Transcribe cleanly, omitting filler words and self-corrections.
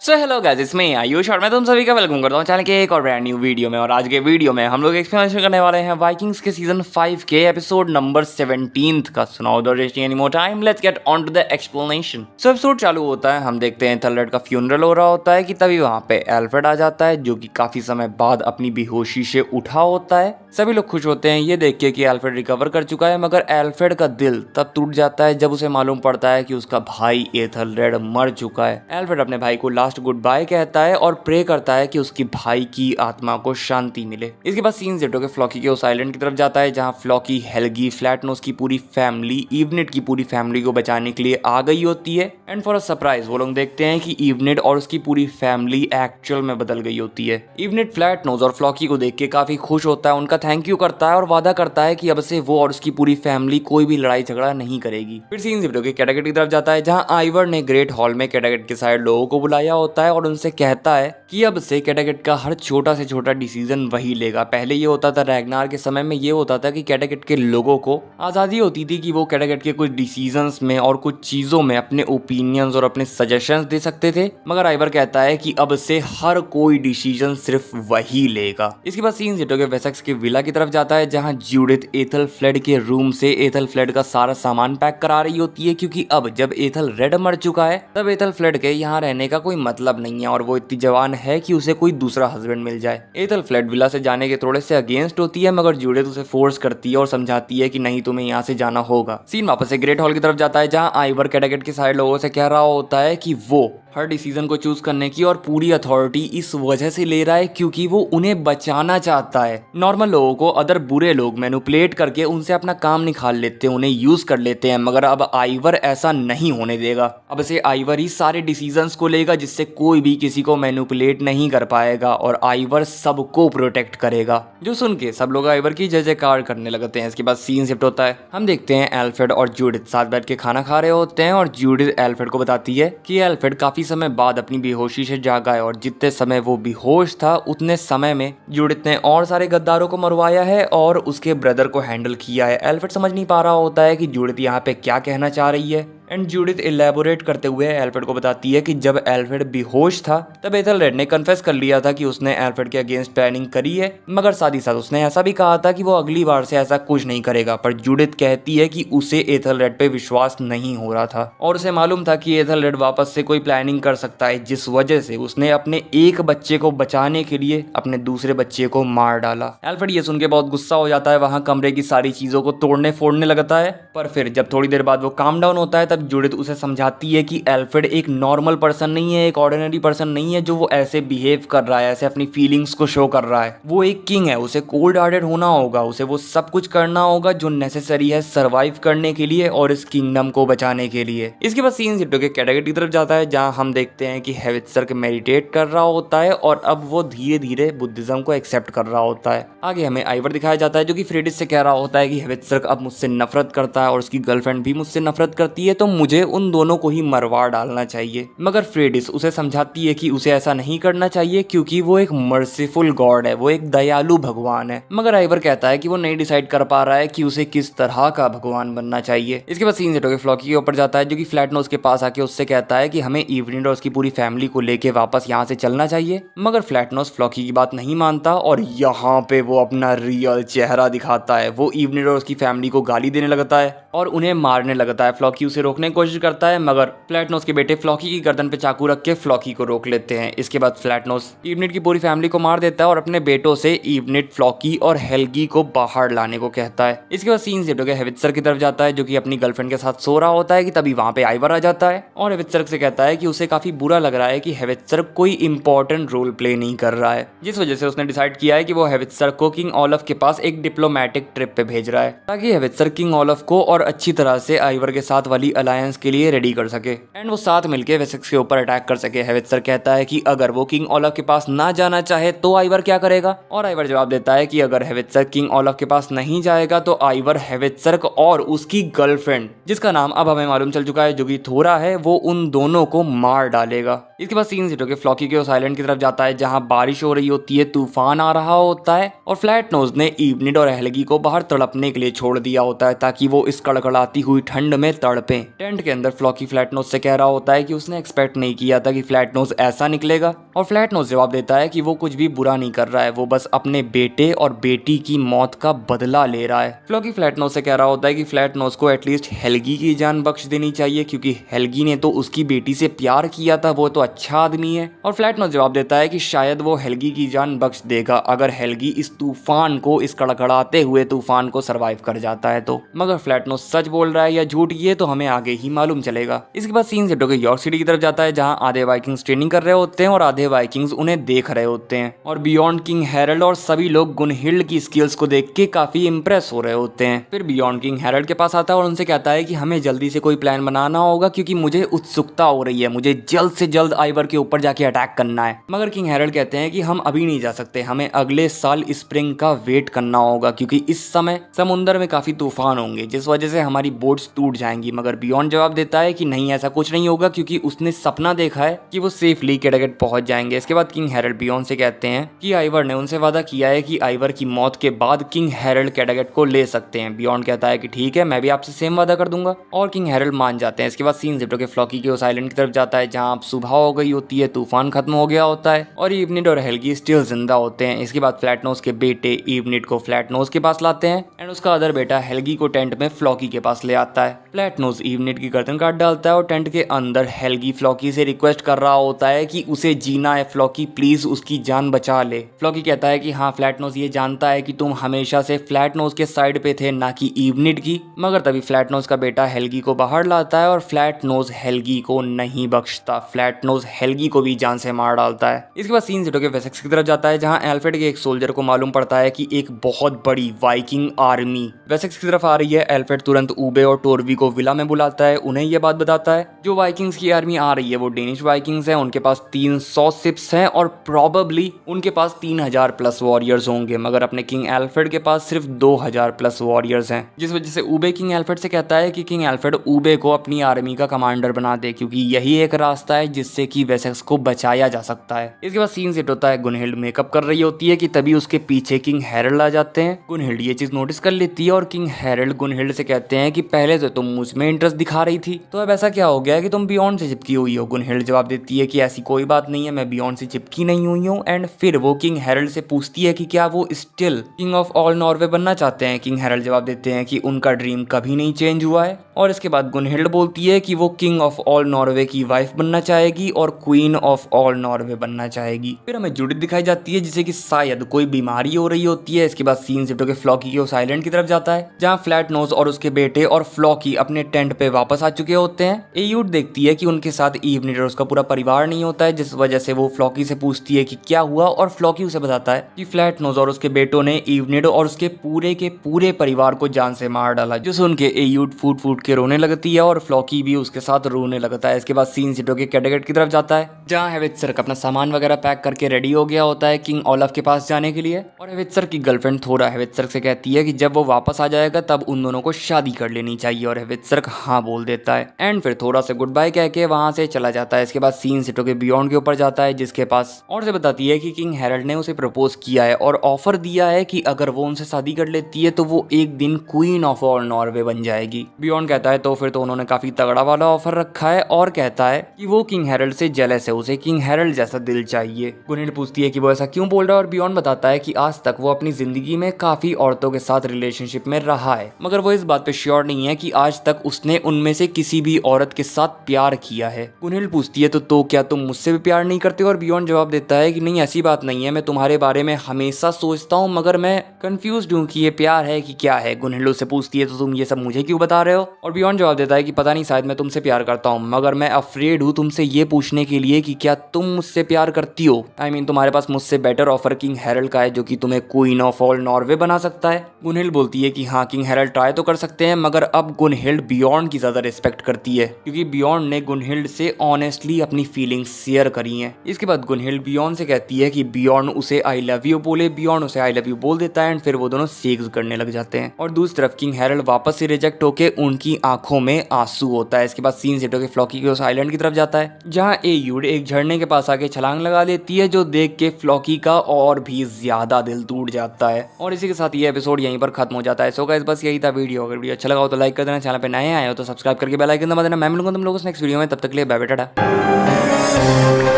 So hello guys, इसमें आयुष और मैं तुम सभी का वेलकम करता हूँ चैनल के एक और ब्रांड न्यू वीडियो में। और आज के वीडियो में हम लोग एक्सप्लेनेशन करने वाले हैं वाइकिंग्स के सीजन 5 के एपिसोड नंबर 17 का। सुनाओ the wasting any more time, let's get on to the explanation. So episode चालू होता है, हम देखते हैं एथेलरेड का फ्यूनरल हो रहा होता है कि तभी वहाँ पे एल्फ्रेड आ जाता है, जो कि काफी समय बाद अपनी बेहोशी से उठा होता है। सभी लोग खुश होते हैं ये देख के कि एल्फ्रेड रिकवर कर चुका है, मगर एल्फ्रेड का दिल तब टूट जाता है जब उसे मालूम पड़ता है कि उसका भाई एथेलरेड मर चुका है। एल्फ्रेड अपने भाई को लास्ट गुड बाय कहता है और प्रे करता है कि उसकी भाई की आत्मा को शांति मिले। इसके बाद सीन जेटो के फ्लॉकी के उस आइलैंड की तरफ जाता है जहां फ्लॉकी, हेल्गी, फ्लैटनोस की पूरी फैमिली, इवनिट की पूरी फैमिली को बचाने के लिए आ गई होती है। एंड फॉर अ सरप्राइज वो लोग देखते हैं कि इवनिट और उसकी पूरी फैमिली एक्चुअल में बदल गई होती है। इवनिट फ्लैटनोस और फ्लॉकी को देख के काफी खुश होता है, उनका थैंक यू करता है और वादा करता है कि अब से वो और उसकी पूरी फैमिली कोई भी लड़ाई झगड़ा नहीं करेगी। फिर सीन जेटो के कैटागेट की तरफ जाता है जहां आइवर ने ग्रेट हॉल में कैटागेट के साइड लोगों को बुलाया होता है और उनसे कहता है कि अब से कैटागेट का हर छोटा से छोटा डिसीजन वही लेगा। पहले ये होता था, रैग्नार के समय में ये होता था कि कैटागेट के लोगों को आजादी होती थी कि वो कैटागेट के कुछ डिसीजंस में और कुछ चीजों में अपने ओपिनियंस और अपने सजेशंस दे सकते थे, मगर आइवर कहता है कि अब से हर कोई डिसीजन सिर्फ वही लेगा। इसके बाद सीन जेटो के वेसेक्स के विला की तरफ जाता है जहां जूडिथ एथेलफ्लेड के रूम से एथेलफ्लेड का सारा सामान पैक करा रही होती है, क्योंकि अब जब एथेलरेड मर चुका है तब एथेलफ्लेड के यहाँ रहने का कोई मतलब नहीं है और वो इतनी जवान है कि उसे कोई दूसरा हस्बैंड मिल जाए। एथेलफ्लेड विला से जाने के थोड़े से अगेंस्ट होती है, मगर जूडिथ उसे फोर्स करती है और समझाती है कि नहीं, तुम्हें यहाँ से जाना होगा। सीन वापस से ग्रेट हॉल की तरफ जाता है जहाँ आइवर कैटागेट के सारे लोगों से कह रहा होता है कि वो हर डिसीजन को चूज करने की और पूरी अथॉरिटी इस वजह से ले रहा है क्योंकि वो उन्हें बचाना चाहता है। नॉर्मल लोगों को अदर बुरे लोग मैनिपुलेट करके उनसे अपना काम निकाल लेते हैं, उन्हें यूज कर लेते हैं, मगर अब आइवर ऐसा नहीं होने देगा। अब से आइवर ही सारे डिसीजंस को लेगा जिससे कोई भी किसी को मैनिपुलेट नहीं कर पाएगा और आइवर सबको प्रोटेक्ट करेगा। जो सुन के सब लोग आइवर की जय जयकार करने लगते हैं। इसके बाद सीन शिफ्ट होता है, हम देखते हैं एल्फ्रेड और जूडिथ साथ बैठ के खाना खा रहे होते हैं और जूडिथ एल्फ्रेड को बताती है कि एल्फ्रेड काफी समय बाद अपनी बेहोशी से जागा है और जितने समय वो बेहोश था उतने समय में जूडिथ ने और सारे गद्दारों को मरवाया है और उसके ब्रदर को हैंडल किया है। एल्फ्रेड समझ नहीं पा रहा होता है कि जूडिथ यहाँ पे क्या कहना चाह रही है। एंड जूडिथ इलेबोरेट करते हुए एल्फ्रेड को बताती है कि जब एल्फ्रेड बेहोश था तब एथेलरेड ने कन्फेस कर लिया था कि उसने एल्फ्रेड के अगेंस्ट प्लानिंग करी है, मगर साथ ही साथ उसने ऐसा भी कहा था कि वो अगली बार से ऐसा कुछ नहीं करेगा। पर जूडिथ कहती है कि उसे एथेलरेड पे विश्वास नहीं हो रहा था और उसे मालूम था कि एथेलरेड वापस से कोई प्लानिंग कर सकता है, जिस वजह से उसने अपने एक बच्चे को बचाने के लिए अपने दूसरे बच्चे को मार डाला। एल्फ्रेड ये सुन के बहुत गुस्सा हो जाता है, वहां कमरे की सारी चीजों को तोड़ने फोड़ने लगता है। पर फिर जब थोड़ी देर बाद वो काम डाउन होता है जूडिथ उसे समझाती है कि एल्फ्रेड एक नॉर्मल पर्सन नहीं है, एक ऑर्डिनरी पर्सन नहीं है जो वो ऐसे बिहेव कर रहा है, ऐसे अपनी फीलिंग्स को शो कर रहा है। वो एक किंग है, उसे कोल्ड हार्टेड होना होगा, उसे वो सब कुछ करना होगा जो नेसेसरी है सरवाइव करने के लिए और इस किंगडम को बचाने के लिए। इसके बाद सीन जेटो के कैटागेट की तरफ जाता है जहां हम देखते हैं कि हेवित्सर मेडिटेट कर रहा होता है और अब वो धीरे धीरे बुद्धिज्म को एक्सेप्ट कर रहा होता है। आगे हमें आइवर दिखाया जाता है जो कि फ्रेडिस से कह रहा होता है कि हेवित्सर अब मुझसे नफरत करता है और उसकी गर्लफ्रेंड भी मुझसे नफरत करती है, तो मुझे उन दोनों को ही मरवा डालना चाहिए। मगर फ्रेडिस उसे समझाती है कि उसे ऐसा नहीं करना चाहिए क्योंकि वो एक मर्सीफुल गॉड है, वो एक दयालु भगवान है। मगर आइवर कहता है कि वो नहीं डिसाइड कर पा रहा है कि उसे किस तरह का भगवान बनना चाहिए। इसके बाद सीन जेटो के फ्लॉकी के ऊपर जाता है जो कि फ्लैटनोस के पास आके उससे कहता है कि हमें इवनिट और उसकी पूरी फैमिली को लेके वापस यहाँ से चलना चाहिए। मगर फ्लैटनोस फ्लॉकी की बात नहीं मानता और यहाँ पे वो अपना रियल चेहरा दिखाता है। वो इवनिट और उसकी फैमिली को गाली देने लगता है और उन्हें मारने लगता है। फ्लॉकी उसे रोकने की कोशिश करता है, मगर फ्लैटनोस के बेटे फ्लॉकी की गर्दन पे चाकू रख के फ्लॉकी को रोक लेते हैं। इसके बाद फ्लैटनोस इवनिट की पूरी फैमिली को मार देता है और अपने बेटों से इवनिट, फ्लॉकी और हेल्गी को बाहर लाने को कहता है। इसके बाद सीन जेटो के हेवित्सर की तरफ जाता है जो कि अपनी गर्लफ्रेंड के साथ सो रहा होता है कि तभी वहां पे आइवर आ जाता है और हेवित्सर से कहता है कि उसे काफी बुरा लग रहा है कि हेवित्सर कोई इंपॉर्टेंट रोल प्ले नहीं कर रहा है, जिस वजह से उसने डिसाइड किया है कि वो हेवित्सर को किंग ओलफ के पास एक डिप्लोमेटिक ट्रिप पे भेज रहा है ताकि हेवित्सर किंग ओलफ को और अच्छी तरह से आइवर के साथ वाली अलायंस के लिए रेडी कर सके एंड वो साथ मिलके वेसेक्स के ऊपर अटैक कर सके। हेवित्सर कहता है कि अगर वो किंग ओलफ के पास ना जाना चाहे तो आइवर क्या करेगा, और आइवर जवाब देता है कि अगर हेवित्सर किंग ओलफ के पास नहीं जाएगा तो आइवर हेवित्सर और उसकी गर्लफ्रेंड, जिसका नाम अब हमें मालूम चल चुका है जो कि थोरा है, वो उन दोनों को मार डालेगा। इसके बाद सीन जेटो के फ्लॉकी के उस आइलैंड की तरफ जाता है जहां बारिश हो रही होती है, तूफान आ रहा होता है और फ्लैटनोस ने इवनिट और हेल्गी को बाहर तड़पने के लिए छोड़ दिया होता है ताकि वो इस कड़कड़ाती हुई ठंड में तड़पें। टेंट के अंदर फ्लॉकी फ्लैटनोज से कह रहा होता है कि उसने एक्सपेक्ट नहीं किया था कि फ्लैटनोज ऐसा निकलेगा, और फ्लैटनोज जवाब देता है कि वो कुछ भी बुरा नहीं कर रहा है, वो बस अपने बेटे और बेटी की मौत का बदला ले रहा है। फ्लॉकी फ्लैटनोज से कह रहा होता है कि फ्लैटनोज को एटलीस्ट हेल्गी की जान बख्श देनी चाहिए, क्योंकि हेल्गी ने तो उसकी बेटी से प्यार किया था, वो तो अच्छा आदमी है। और फ्लैटनोज जवाब देता है कि शायद वो हेल्गी की जान बख्श देगा अगर हेल्गी इस तूफान को, इस कड़कड़ाते हुए तूफान को सरवाइव कर जाता है तो। मगर फ्लैटनोज सच बोल रहा है या झूठ, ये तो हमें आगे ही मालूम चलेगा। इसके बाद सीन शिफ्ट होकर यॉर्क सिटी की तरफ जाता है, जहां आधे वाइकिंग्स ट्रेनिंग कर रहे होते हैं और आधे वाइकिंग्स उन्हें देख रहे होते हैं। और बियॉन्ड किंग हैरल्ड और सभी लोग गुनहिल्ड की स्किल्स को देख के काफी इंप्रेस हो रहे होते हैं। फिर बियॉन्ड किंग हैरल्ड के पास आता है और उनसे कहता है कि हमें जल्दी से कोई प्लान बनाना होगा, क्योंकि मुझे उत्सुकता हो रही है, मुझे जल्द से जल्द आइवर के ऊपर जाके अटैक करना है। मगर किंग हैरल्ड कहते हैं कि हम अभी नहीं जा सकते, हमें अगले साल स्प्रिंग का वेट करना होगा, क्योंकि इस समय समुद्र में काफी तूफान होंगे जिस वजह से हमारी बोट्स टूट जाएंगी। मगर बियॉन्ड जवाब देता है कि नहीं, ऐसा कुछ नहीं होगा, क्योंकि उसने सपना देखा है कि वो सेफली कैडागेट पहुंच जाएंगे। इसके बाद किंग हैरल्ड बियॉन्ड से कहते हैं कि आइवर ने उनसे वादा किया है कि आइवर की मौत के बाद किंग हैरल्ड कैडागेट को ले सकते हैं। बियॉन्ड कहता है कि ठीक है, मैं भी आपसे सेम वादा कर दूंगा, और किंग हैरल्ड मान जाते हैं। इसके बाद सीन शिफ्ट होकर फ्लॉकी के उस आइलैंड की तरफ जाता है, जहां अब सुबह हो गई होती है, तूफान खत्म हो गया होता है और इवनिट और हेल्गी स्टिल जिंदा होते हैं। इसके बाद फ्लैटनोज के बेटे इवनिट को फ्लैटनोज के पास लाते हैं एंड उसका अदर बेटा हेल्गी को टेंट में फ्लॉकी के पास ले आता है। फ्लैटनोज इवनिट की गर्दन काट डालता है और टेंट के अंदर हेल्गी फ्लॉकी से रिक्वेस्ट कर रहा होता है कि उसे जीना है, फ्लॉकी प्लीज उसकी जान बचा ले। फ्लॉकी कहता है कि हाँ, फ्लैटनोज ये जानता है कि तुम हमेशा से फ्लैटनोज के साइड पे थे, ना कि इवनिट की। मगर तभी फ्लैटनोज का बेटा हेल्गी को बाहर लाता है और फ्लैटनोज हेल्गी को नहीं बख्शता, फ्लैटनोज हेल्गी को भी जान से मार डालता है। इसके बाद सीन शिफ्ट होकर वेसेक्स की तरफ जाता है, जहां एल्फ्रेड के एक सोल्जर को मालूम पड़ता है कि एक बहुत बड़ी वाइकिंग आर्मी वेसेक्स की तरफ आ रही है। एल्फ्रेड तुरंत ऊबे और टोरवी को विला में बुलाता है, उन्हें यह बात बताता है जो वाइकिंग्स की आर्मी आ रही है वो डेनिश वाइकिंग्स है, उनके पास 300 शिप्स हैं और प्रोबेबली उनके पास 3000 प्लस वॉरियर्स होंगे। मगर अपने किंग एल्फ्रेड के पास सिर्फ 2000 प्लस वॉरियर्स हैं, जिस वजह से ऊबे किंग एल्फ्रेड से कहता है कि किंग एल्फ्रेड ऊबे को अपनी आर्मी का कमांडर बना दे, क्योंकि यही एक रास्ता है जिससे कि वेसेक्स को बचाया जा सकता है। इसके बाद सीन सेट होता है, गुनहिल्ड मेकअप कर रही होती है कि तभी उसके पीछे किंग हैरल्ड आ जाते हैं। गुनहिल्ड ये चीज नोटिस कर लेती है और किंग हैरल्ड गुनहिल्ड से कहते हैं कि पहले तो तुम मुझ में इंटरेस्ट दिखा रही थी, तो अब ऐसा क्या हो गया कि तुम बियॉन्ड से चिपकी हुई हो। गुनहिल्ड जवाब देती है कि ऐसी कोई बात नहीं है, मैं बियॉन्ड से चिपकी नहीं हुई हूँ। एंड फिर वो किंग हैरल्ड से पूछती है कि क्या वो still king of all Norway बनना चाहते हैं। किंग हैरल्ड जवाब देते हैं कि उनका ड्रीम कभी नहीं चेंज हुआ है। और इसके बाद गुनहिल्ड बोलती है कि वो किंग ऑफ ऑल नॉर्वे की वाइफ बनना चाहेगी और क्वीन ऑफ ऑल नॉर्वे बनना चाहेगी। फिर हमें जूडिथ दिखाई जाती है जिसे कि शायद कोई बीमारी हो रही होती है। इसके बाद सीन शिफ्ट होकर फ्लॉकी के उस आइलैंड की तरफ जाता है, जहाँ फ्लैटनोज और उसके बेटे और फ्लॉकी अपने टेंट पे वापस आ चुके होते हैं। एयूट देखती है कि उनके साथ इवनिट और उसका पूरा परिवार नहीं होता है, जिस वजह से वो फ्लॉकी से पूछती है कि क्या हुआ, और फ्लॉकी उसे बताता है कि फ्लैटनोज और उसके बेटों ने इवनिट और उसके पूरे परिवार को जान से मार डाला, जो सुन के एयूट फूट फूट के रोने लगती है और फ्लॉकी भी उसके साथ रोने लगता है। इसके बाद सीन शिफ्ट होकर कैडागेट की तरफ जाता है, जहाँ हेवित्सर अपना सामान वगैरह पैक करके रेडी हो गया होता है किंग ओलफ के पास जाने के लिए। और हेवित्सर की गर्लफ्रेंड थोरा हेवित्सर से कहती है कि जब वो वापस आ जाएगा तब उन दोनों को शादी कर लेनी चाहिए, और हेवित्सर हाँ बोल देता है। एंड फिर थोड़ा से गुड बाय कह के वहां से चला जाता है। इसके बाद सीन शिफ्ट होकर बियॉन्ड के ऊपर जाता है, जिसके पास और से बताती है कि किंग हैरल्ड ने उसे प्रपोज किया है और ऑफर दिया है कि अगर वो उनसे शादी कर लेती है तो वो एक दिन क्वीन ऑफ ऑल नॉर्वे बन जाएगी। बियॉन्ड कहता है तो फिर तो उन्होंने काफी तगड़ा वाला ऑफर रखा है, और कहता है कि वो किंग हैरल्ड से जेलस है, उसे किंग हैरल्ड जैसा दिल चाहिए। गुनहिल्ड पूछती है कि वो ऐसा क्यों बोल रहा है, और बियॉन्ड बताता है कि आज तक वो अपनी जिंदगी में काफी औरतों के साथ रिलेशनशिप में रहा है, मगर वो इस बात पे श्योर नहीं है कि आज तक उसने उनमें से किसी भी औरत के साथ प्यार किया है। गुनहिल्ड पूछती है तो क्या तुम मुझसे भी प्यार नहीं करते, और बियॉन्ड जवाब देता है कि नहीं, ऐसी बात नहीं है, मैं तुम्हारे बारे में हमेशा सोचता हूँ, मगर मैं कंफ्यूज्ड हूँ कि ये प्यार है कि क्या है। गुनहिल्ड उससे पूछती है तो तुम ये सब मुझे क्यों बता रहे हो, और बियॉन्ड जवाब देता है कि पता नहीं, शायद मैं तुमसे प्यार करता हूँ, मगर मैं अफ्रेड हूँ तुमसे ये पूछने के लिए कि क्या तुम मुझसे प्यार करती हो। आई मीन तुम्हारे पास मुझसे बेटर ऑफर किंग हैरल्ड का है, जो कि तुम्हें क्वीन ऑफ ऑल नॉर्वे बना सकता है। गुनहिल्ड बोलती है कि हाँ, किंग हैरल्ड ट्राई तो कर सकते हैं, मगर अब गुनहिल्ड बियॉन्ड की ज्यादा रिस्पेक्ट करती है, क्योंकि बियॉन्ड ने गुनहिल्ड से ऑनेस्टली अपनी फीलिंग्स शेयर करी हैं। इसके बाद गुनहिल्ड बियॉन्ड से कहती है कि बियॉन्ड उसे आई लव यू बोले। बियॉन्ड उसे आई लव यू बोल देता है एंड फिर वो दोनों सेक्स करने लग जाते हैं। और दूसरी तरफ किंग हैरल्ड वापस से रिजेक्ट होके उनकी आंखों में आंसू होता है। इसके बाद सीन सेट होकर फ्लॉकी के उस आइलैंड की तरफ जाता है, जहाँ एयूड एक झरने के पास आके छलांग लगा देती है, जो देख के फ्लॉकी का और भी ज्यादा दिल टूट जाता है। और इसी के साथ ये एपिसोड यहीं पर खत्म हो जाता है। सो गाइस, बस यही था वीडियो। अगर वीडियो अच्छा लगा हो तो लाइक कर देना, चैनल पे नए आए हो तो सब्सक्राइब करके बेल आइकन दबा देना। मैं मिलूंगा तुम लोगों से नेक्स्ट वीडियो में, तब तक के लिए बाय बाय टाटा।